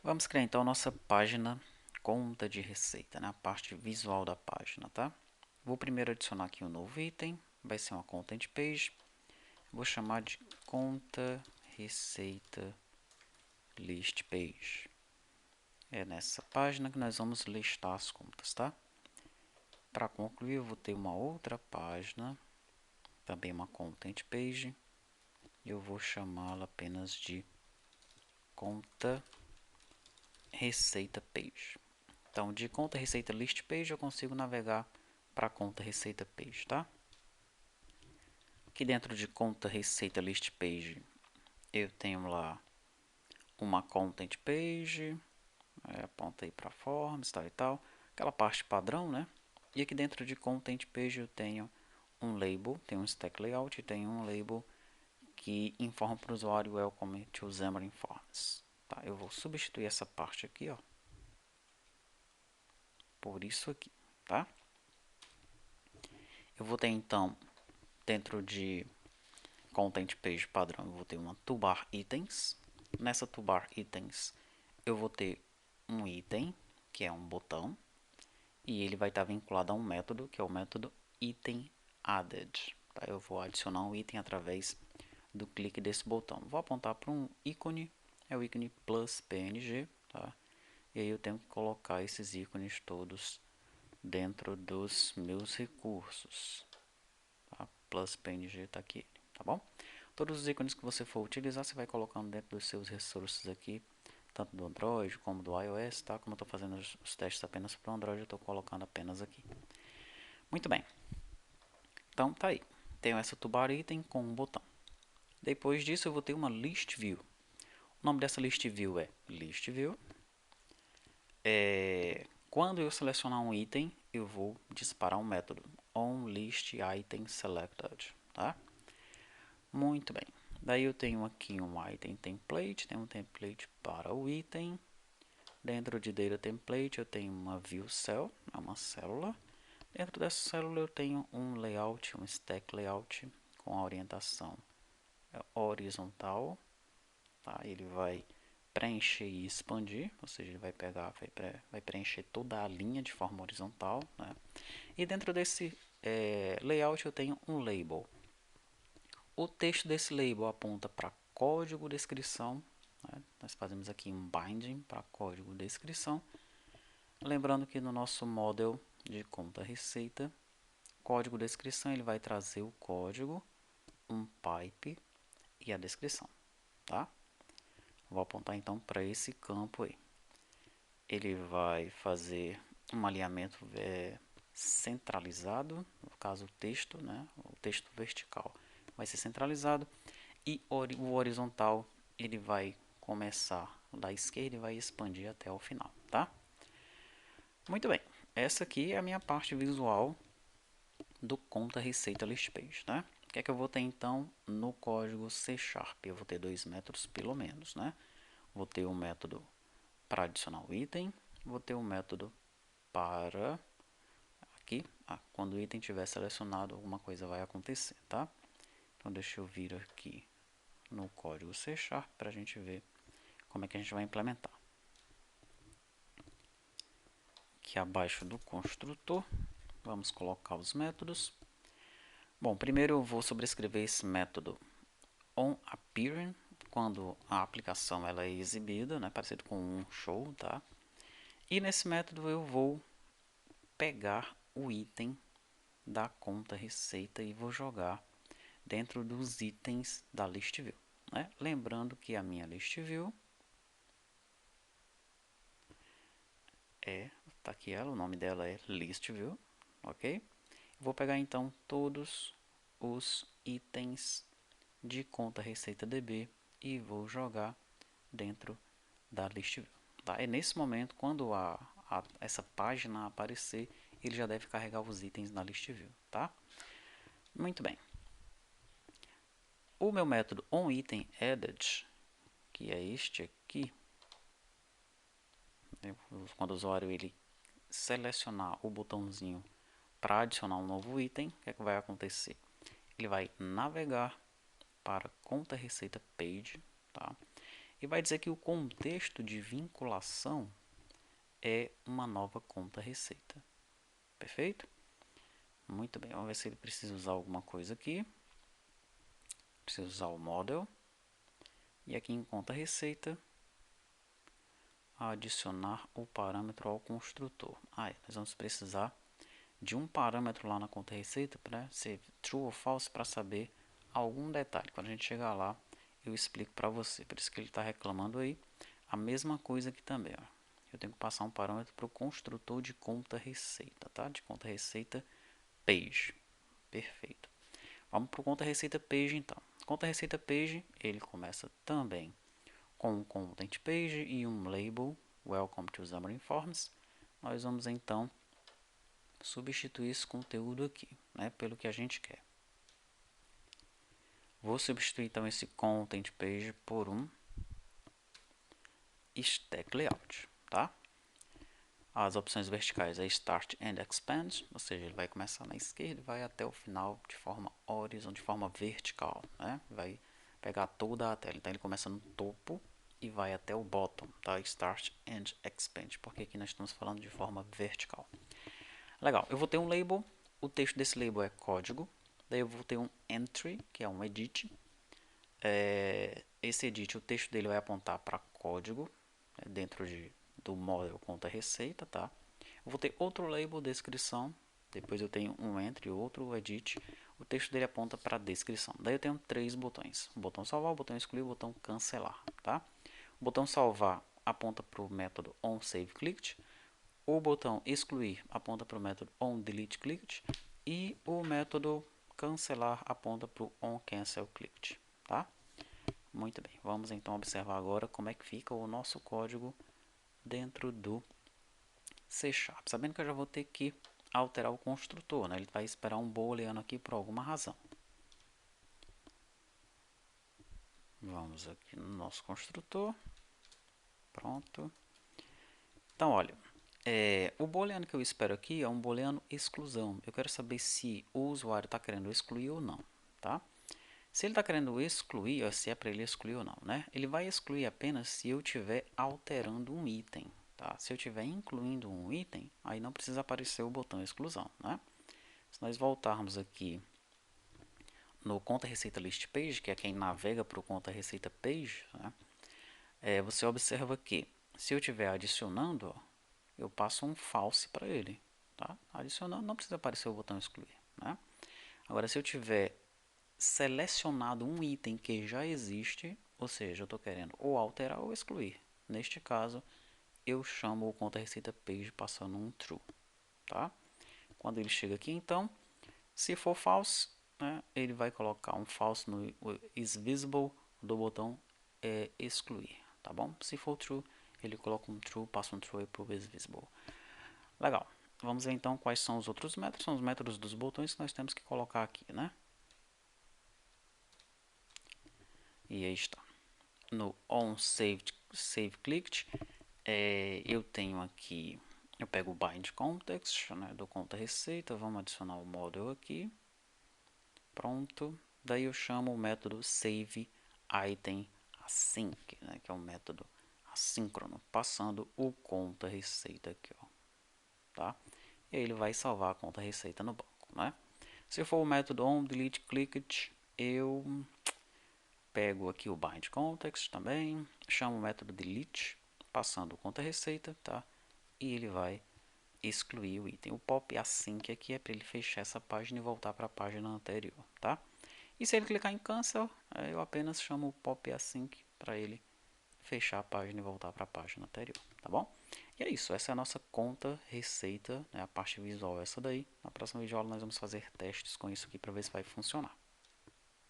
Vamos criar então a nossa página conta de receita, né? A parte visual da página, tá? Vou primeiro adicionar aqui um novo item, vai ser uma content page. Vou chamar de conta receita list page. É nessa página que nós vamos listar as contas, tá? Para concluir, eu vou ter uma outra página, também uma content page. Eu vou chamá-la apenas de conta receita page. Então, de conta receita list page eu consigo navegar para conta receita page, tá? Aqui dentro de conta receita list page eu tenho lá uma content page, aponta aí para forms, tal e tal, aquela parte padrão, né? E aqui dentro de content page eu tenho um label, tem um stack layout e tem um label que informa para o usuário welcome to Xamarin Forms. Tá? Eu vou substituir essa parte aqui, ó, por isso aqui, tá? Eu vou ter então dentro de content page padrão, eu vou ter uma toolbar itens. Nessa toolbar itens eu vou ter um item, que é um botão, e ele vai estar vinculado a um método, que é o método item added. Tá? Eu vou adicionar um item através do clique desse botão. Vou apontar para um ícone, é o ícone plus png, tá? E aí eu tenho que colocar esses ícones todos dentro dos meus recursos. Tá? Plus png está aqui, tá bom? Todos os ícones que você for utilizar, você vai colocando dentro dos seus recursos aqui, tanto do Android como do iOS, tá? Como eu estou fazendo os testes apenas para o Android, eu estou colocando apenas aqui. Muito bem. Então, tá aí. Tenho essa toolbar item com um botão. Depois disso, eu vou ter uma list view. O nome dessa list view é list view. Quando eu selecionar um item, eu vou disparar um método onListItemSelected, tá? Muito bem. Daí eu tenho aqui um item template, tem um template para o item. Dentro de data template eu tenho uma view cell, uma célula. Dentro dessa célula eu tenho um layout, um stack layout com a orientação horizontal, tá? Ele vai preencher e expandir, ou seja, ele vai pegar, vai preencher toda a linha de forma horizontal, né? E dentro desse layout eu tenho um label. O texto desse label aponta para código descrição, né? Nós fazemos aqui um binding para código descrição. Lembrando que no nosso model de conta receita, código descrição ele vai trazer o código, um pipe e a descrição, tá? Vou apontar então para esse campo aí. Ele vai fazer um alinhamento centralizado, no caso o texto, né? O texto vertical vai ser centralizado e o horizontal ele vai começar da esquerda e vai expandir até o final, tá? Muito bem, essa aqui é a minha parte visual do conta receita list page, né? O que é que eu vou ter então no código C Sharp? Eu vou ter dois métodos pelo menos, né? Vou ter um método para adicionar o item, vou ter um método para aqui, quando o item estiver selecionado, alguma coisa vai acontecer, tá? Então deixa eu vir aqui no código C Sharp para a gente ver como é que a gente vai implementar. Aqui abaixo do construtor, vamos colocar os métodos. Bom, primeiro eu vou sobrescrever esse método onAppearing, quando a aplicação ela é exibida, né, parecido com um show, tá? E nesse método eu vou pegar o item da conta receita e vou jogar dentro dos itens da list view, né? Lembrando que a minha list view tá aqui ela, o nome dela é list view, ok? Vou pegar então todos os itens de conta receita DB e vou jogar dentro da list view. Tá? É nesse momento, quando essa página aparecer, ele já deve carregar os itens na list view, tá? Muito bem. O meu método onItemAdded, que é este aqui, quando o usuário ele selecionar o botãozinho para adicionar um novo item, o que é que vai acontecer? Ele vai navegar para conta receita page, tá? e vai dizer que o contexto de vinculação é uma nova conta receita. Perfeito? Muito bem, vamos ver se ele precisa usar alguma coisa aqui. Precisa usar o model. E aqui em conta receita, adicionar o parâmetro ao construtor. Nós vamos precisar de um parâmetro lá na conta receita para ser true ou false para saber algum detalhe. Quando a gente chegar lá, eu explico para você. Por isso que ele está reclamando aí. A mesma coisa aqui também. Ó. Eu tenho que passar um parâmetro para o construtor de conta receita, tá? De conta receita page. Perfeito. Vamos para o conta receita page então. Conta receita page, ele começa também com um content page e um label welcome to Xamarin Forms. Nós vamos então substituir esse conteúdo aqui, né, pelo que a gente quer. Vou substituir então esse content page por um stack layout, tá? As opções verticais é Start and Expand, ou seja, ele vai começar na esquerda e vai até o final de forma horizontal, de forma vertical, né? Vai pegar toda a tela. Então ele começa no topo e vai até o bottom, tá? Start and Expand, porque aqui nós estamos falando de forma vertical. Legal, eu vou ter um label, o texto desse label é código, daí eu vou ter um entry, que é um edit. Esse edit, o texto dele vai apontar para código, né, dentro do model conta receita, tá? Eu vou ter outro label, descrição, depois eu tenho um entry, outro edit, o texto dele aponta para descrição. Daí eu tenho três botões, o botão salvar, o botão excluir, o botão cancelar, tá? O botão salvar aponta para o método onSaveClicked, o botão excluir aponta para o método onDeleteClicked e o método cancelar aponta para o onCancelClicked, tá? Muito bem, vamos então observar agora como é que fica o nosso código dentro do C#. Sabendo que eu já vou ter que alterar o construtor, né? Ele vai esperar um booleano aqui por alguma razão. Vamos aqui no nosso construtor. Pronto. Então, olha, o booleano que eu espero aqui é um booleano exclusão. Eu quero saber se o usuário está querendo excluir ou não, tá? Se ele está querendo excluir, ou se é para ele excluir ou não, né? Ele vai excluir apenas se eu estiver alterando um item, tá? Se eu estiver incluindo um item, aí não precisa aparecer o botão exclusão, né? Se nós voltarmos aqui no conta receita list page, que é quem navega para o conta receita page, né? Você observa que se eu estiver adicionando, ó, eu passo um false para ele, tá? Adicionando não precisa aparecer o botão excluir, né? Agora, se eu tiver selecionado um item que já existe, ou seja, eu estou querendo ou alterar ou excluir. Neste caso, eu chamo o conta receita page passando um true, tá? Quando ele chega aqui, então, se for false, né, ele vai colocar um false no is visible do botão excluir, tá bom? Se for true, ele coloca um true, passa um true para o is visible. Legal. Vamos ver então quais são os outros métodos. São os métodos dos botões que nós temos que colocar aqui, né? E aí está. No onSaveClicked, eu tenho aqui, eu pego o bind context, né, do conta receita, vamos adicionar o model aqui, pronto, daí eu chamo o método saveItemAsync, né, que é um método assíncrono, passando o conta receita aqui, ó, tá? E aí ele vai salvar a conta receita no banco, né? Se for o método onDeleteClicked, eu pego aqui o bind context também, chamo o método delete, passando o conta receita, tá? E ele vai excluir o item. O pop async aqui é para ele fechar essa página e voltar para a página anterior, tá? E se ele clicar em cancel, eu apenas chamo o pop async para ele fechar a página e voltar para a página anterior, tá bom? E é isso, essa é a nossa conta receita, né? A parte visual é essa daí. Na próxima videoaula nós vamos fazer testes com isso aqui para ver se vai funcionar.